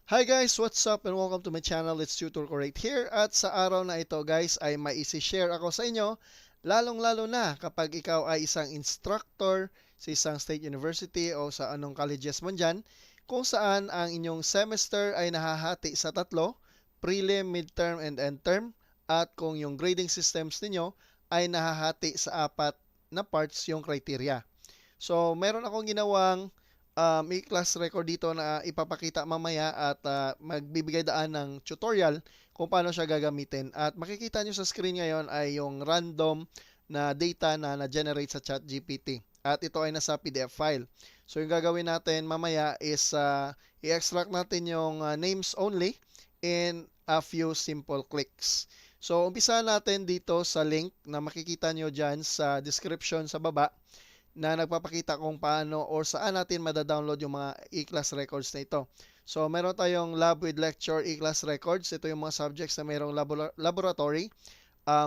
Hi guys, what's up and welcome to my channel. It's Tutor Correct here. At sa araw na ito guys ay may isi-share ako sa inyo lalong-lalo na kapag ikaw ay isang instructor sa isang state university o sa anong colleges mo dyan, kung saan ang inyong semester ay nahahati sa tatlo, prelim, midterm, and end term, at kung yung grading systems ninyo ay nahahati sa apat na parts yung criteria. So, meron akong ginawang i-class record dito na ipapakita mamaya at magbibigay daan ng tutorial kung paano siya gagamitin. At makikita nyo sa screen ngayon ay yung random na data na na-generate sa ChatGPT. At ito ay nasa PDF file. So, yung gagawin natin mamaya is i-extract natin yung names only in a few simple clicks. So, umpisa natin dito sa link na makikita nyo dyan sa description sa baba na nagpapakita kung paano or saan natin madadownload yung mga e-class records na ito. So, meron tayong lab with lecture e-class records. Ito yung mga subjects na mayroong laboratory.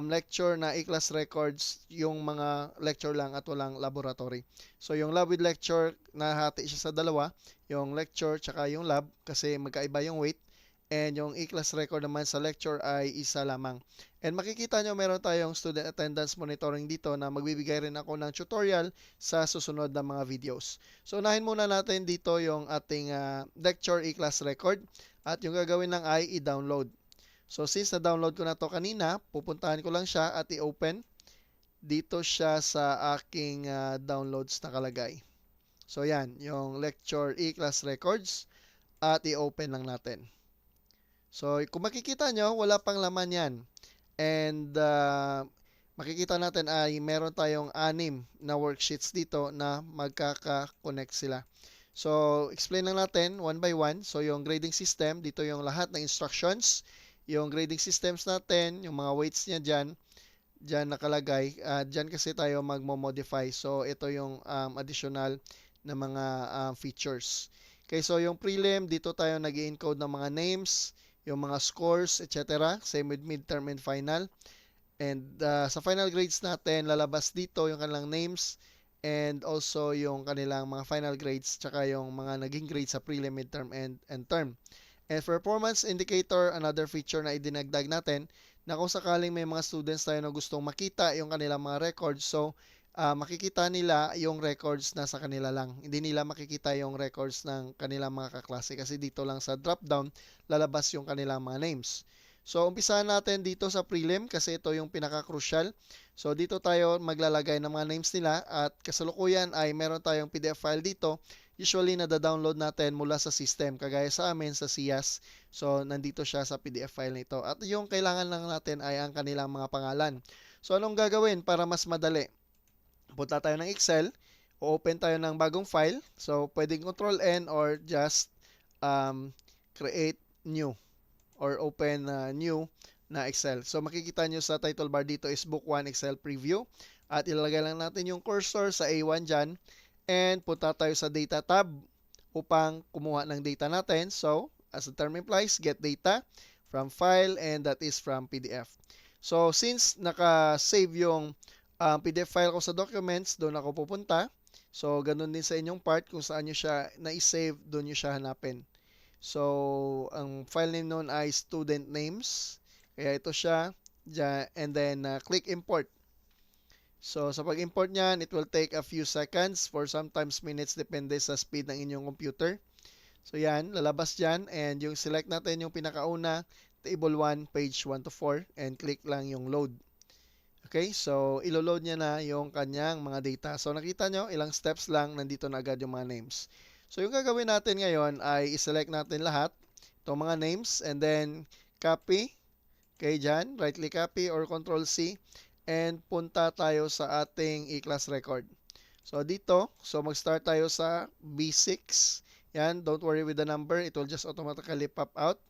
Lecture na e-class records, yung mga lecture lang at walang laboratory. So, yung lab with lecture, nahati siya sa dalawa. Yung lecture tsaka yung lab kasi magkaiba yung weight. And yung e-class record naman sa lecture ay isa lamang. And makikita nyo meron tayong student attendance monitoring dito na magbibigay rin ako ng tutorial sa susunod na mga videos. So unahin muna natin dito yung ating lecture e-class record at yung gagawin lang ay i-download. So since na-download ko na to kanina, pupuntahan ko lang siya at i-open. Dito siya sa aking downloads nakalagay. So yan, yung lecture e-class records at i-open lang natin. So, kung makikita nyo, wala pang laman yan. And makikita natin ay meron tayong 6 na worksheets dito na magkaka-connect sila. So, explain lang natin one by one. So, yung grading system, dito yung lahat ng instructions. Yung grading systems natin, yung mga weights niya dyan nakalagay. Dyan kasi tayo magmo-modify. So, ito yung additional na mga features. Okay, so yung prelim, dito tayo nag-encode ng mga names, yung mga scores, etc. Same with midterm and final. And sa final grades natin, lalabas dito yung kanilang names and also yung kanilang mga final grades tsaka yung mga naging grades sa prelim, midterm, and term. And for performance indicator, another feature na idinagdag natin na kung sakaling may mga students tayo na gustong makita yung kanilang mga records, so makikita nila yung records na sa kanila lang. Hindi nila makikita yung records ng kanilang mga kaklase kasi dito lang sa drop down lalabas yung kanilang mga names. So, umpisahan natin dito sa prelim kasi ito yung pinaka-crucial. So, dito tayo maglalagay ng mga names nila at kasalukuyan ay meron tayong PDF file dito. Usually, nada-download natin mula sa system kagaya sa amin sa SIAS. So, nandito siya sa PDF file nito. At yung kailangan lang natin ay ang kanilang mga pangalan. So, anong gagawin para mas madali? Punta tayo ng Excel, open tayo ng bagong file. So, pwedeng Control-N or just create new or open new na Excel. So, makikita nyo sa title bar dito is Book 1 Excel Preview. At ilalagay lang natin yung cursor sa A1 dyan. And punta tayo sa Data tab upang kumuha ng data natin. So, as the term implies, get data from file and that is from PDF. So, since naka-save yung PDF file ko sa documents, doon ako pupunta. So, ganun din sa inyong part, kung saan nyo siya na-save, doon nyo siya hanapin. So, ang file name noon ay student names. Kaya ito siya, and then click import. So, sa pag-import niyan, it will take a few seconds for sometimes minutes, depende sa speed ng inyong computer. So, yan, lalabas dyan, and yung select natin yung pinakauna, table 1, page 1 to 4, and click lang yung load. Okay, so ilo-load niya na yung kanyang mga data. So nakita nyo, ilang steps lang, nandito na agad yung mga names. So yung gagawin natin ngayon ay i-select natin lahat itong mga names and then copy. Okay, dyan, right click copy or control C and punta tayo sa ating e-class record. So dito, so mag-start tayo sa B6. Yan, don't worry with the number, it will just automatically pop out.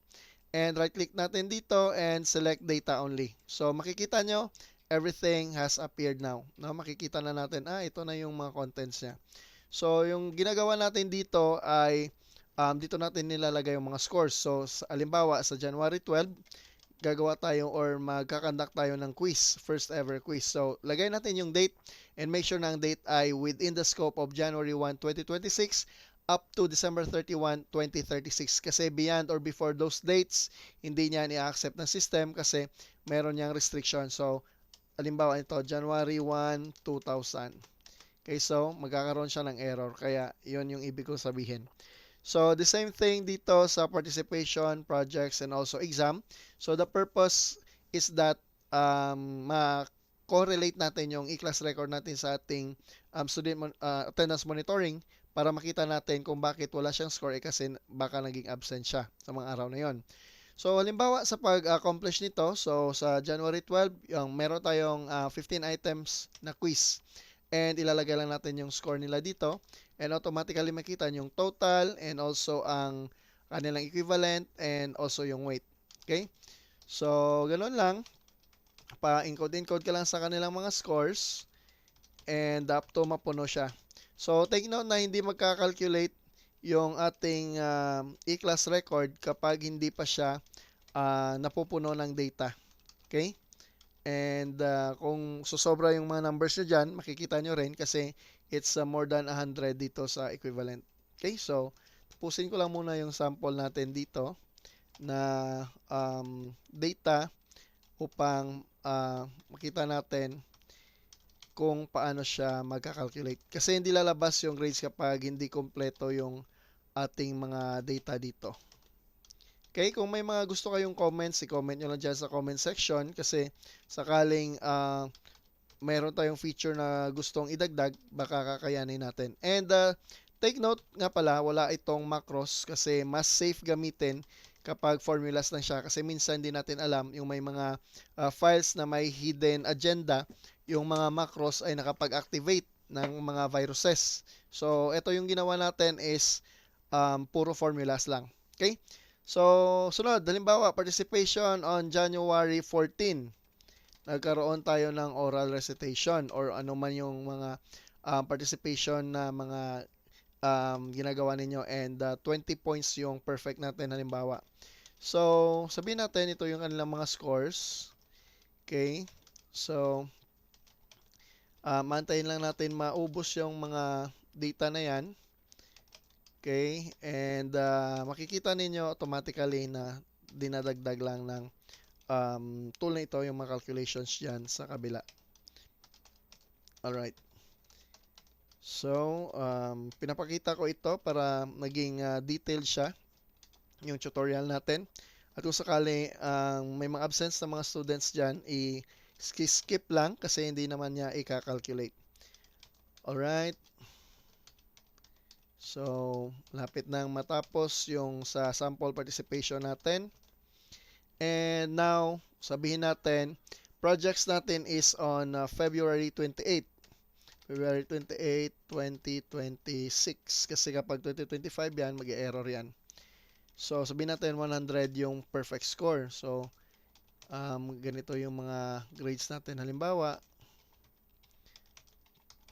And right click natin dito and select data only. So makikita nyo, everything has appeared now. No, makikita na natin, ito na yung mga contents niya. So, yung ginagawa natin dito ay dito natin nilalagay yung mga scores. So, halimbawa, sa January 12, gagawa tayo or magkakandak tayo ng quiz, first ever quiz. So, lagay natin yung date and make sure na ang date ay within the scope of January 1, 2026 up to December 31, 2036. Kasi beyond or before those dates, hindi niya i-accept ng system kasi meron niyang restriction. So, halimbawa ito, January 1, 2000. Okay, so magkakaroon siya ng error. Kaya, yun yung ibig kong sabihin. So, the same thing dito sa participation, projects, and also exam. So, the purpose is that ma-correlate natin yung e-class record natin sa ating attendance monitoring para makita natin kung bakit wala siyang score kasi baka naging absent siya sa mga araw na yon. So, halimbawa sa pag-accomplish nito, so sa January 12, meron tayong 15 items na quiz. And ilalagay lang natin yung score nila dito. And automatically makita yung total and also ang kanilang equivalent and also yung weight. Okay? So, ganun lang. Pa-encode-encode ka lang sa kanilang mga scores and up to mapuno siya. So, take note na hindi magka-calculate yung ating e-class record kapag hindi pa siya napupuno ng data. Okay? And kung susobra yung mga numbers nyo dyan, makikita nyo rin kasi it's more than 100 dito sa equivalent. Okay, so tapusin ko lang muna yung sample natin dito na data upang makita natin kung paano siya magka-calculate. Kasi hindi lalabas yung grades kapag hindi kompleto yung ating mga data dito. Okay, kung may mga gusto kayong comments, i-comment nyo lang dyan sa comment section kasi sakaling mayroon tayong feature na gustong idagdag, baka kakayanin natin. And take note nga pala, wala itong macros kasi mas safe gamitin kapag formulas lang siya kasi minsan hindi natin alam yung may mga files na may hidden agenda, yung mga macros ay nakapag-activate ng mga viruses. So, ito yung ginawa natin is puro formulas lang. Okay? So, sunod, halimbawa, participation on January 14. Nagkaroon tayo ng oral recitation or ano man yung mga participation na mga ginagawa ninyo and 20 points yung perfect natin halimbawa. So, sabihin natin ito yung kanilang mga scores. Okay? So, mantayin lang natin maubos yung mga data na yan. Okay, and makikita ninyo automatically na dinadagdag lang ng tool na ito yung mga calculations dyan sa kabila. Alright. So, pinapakita ko ito para maging detailed siya yung tutorial natin. At kung sakali may mga absence na mga students dyan, i-skip lang kasi hindi naman niya i-calculate. Alright. So, lapit nang matapos yung sa sample participation natin. And now, sabihin natin, projects natin is on February 28. February 28, 2026. Kasi kapag 2025 yan, mag-error yan. So, sabihin natin 100 yung perfect score. So, ganito yung mga grades natin. Halimbawa,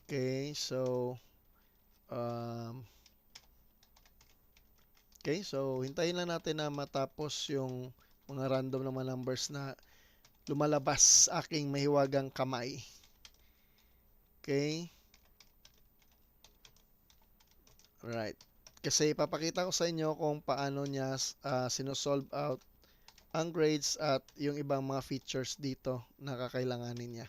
okay, so, okay, so hintayin lang natin na matapos yung mga random naman numbers na lumalabas aking mahiwagang kamay. Okay. Alright. Kasi ipapakita ko sa inyo kung paano niya sinosolve out ang grades at yung ibang mga features dito na kakailanganin niya.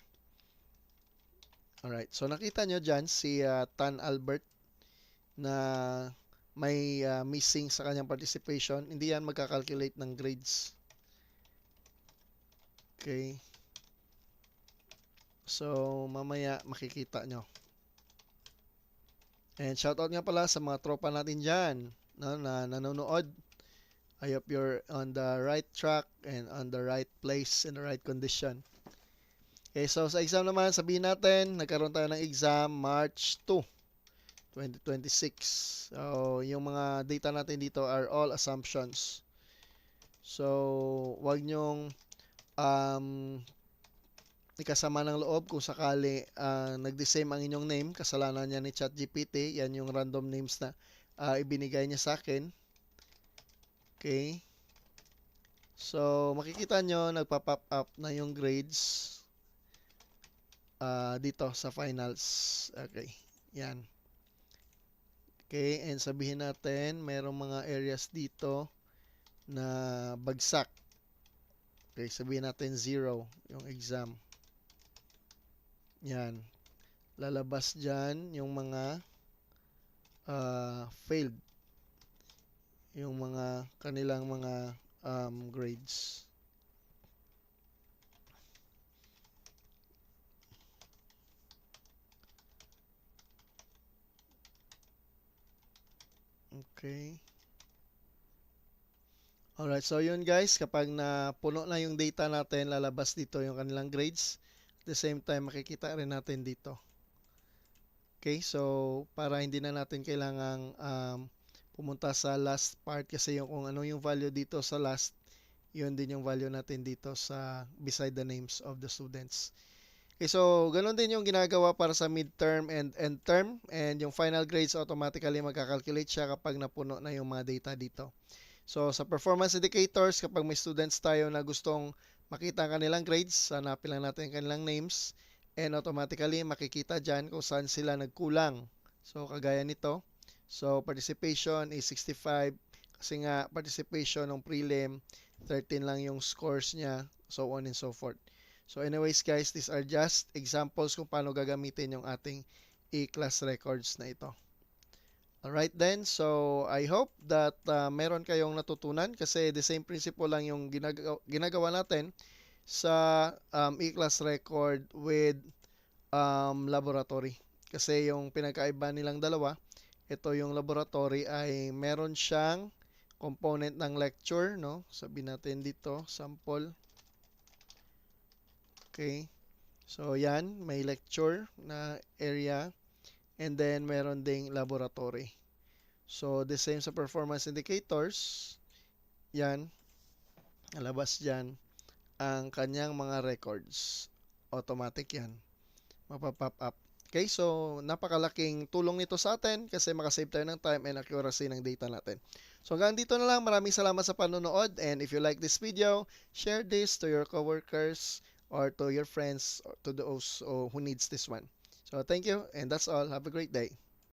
Alright. So nakita nyo dyan si Tan Albert na may missing sa kanyang participation. Hindi yan magkakalculate ng grades. Okay. So, mamaya makikita nyo. And shoutout nga pala sa mga tropa natin dyan na nanonood. I hope you're on the right track and on the right place in the right condition. Okay, so sa exam naman, sabihin natin, nagkaroon tayo ng exam March 2, 2026. So, yung mga data natin dito are all assumptions. So, wag nyong ikasama ng loob kung sakali nag-the-same ang inyong name. Kasalanan niya ni ChatGPT. Yan yung random names na ibinigay niya sa akin. Okay. So, makikita nyo, nagpa-pop up na yung grades dito sa finals. Okay. Yan. Okay, and sabihin natin, merong mga areas dito na bagsak. Okay, sabihin natin 0 yung exam. Yan. Lalabas dyan yung mga failed. Yung mga kanilang mga grades. Okay. Alright, so yun guys, kapag napuno na yung data natin, lalabas dito yung kanilang grades. At the same time, makikita rin natin dito. Okay, so para hindi na natin kailangang pumunta sa last part kasi yung kung ano yung value dito sa last, yun din yung value natin dito sa beside the names of the students. Okay, so ganun din yung ginagawa para sa midterm and end term, and yung final grades automatically magkakalculate siya kapag napuno na yung mga data dito. So sa performance indicators, kapag may students tayo na gustong makita ang kanilang grades, hanapin lang natin ang kanilang names, and automatically makikita dyan kung saan sila nagkulang. So kagaya nito, so participation is 65 kasi nga participation ng prelim 13 lang yung scores niya, so on and so forth. So anyways guys, these are just examples kung paano gagamitin yung ating e-class records na ito. Alright then, so I hope that meron kayong natutunan kasi the same principle lang yung ginagawa natin sa e-class record with laboratory. Kasi yung pinagkaiba nilang dalawa, ito yung laboratory ay meron siyang component ng lecture, no? Sabihin natin dito, sample. Okay. So yan, may lecture na area and then meron ding laboratory. So the same sa performance indicators, yan, alabas dyan ang kanyang mga records. Automatic yan. Mapapop up. Okay, so napakalaking tulong nito sa atin kasi makasave tayo ng time and accuracy ng data natin. So hanggang dito na lang. Maraming salamat sa panonood, and if you like this video, share this to your coworkers or to your friends or to those who needs this one. So thank you, and that's all. Have a great day.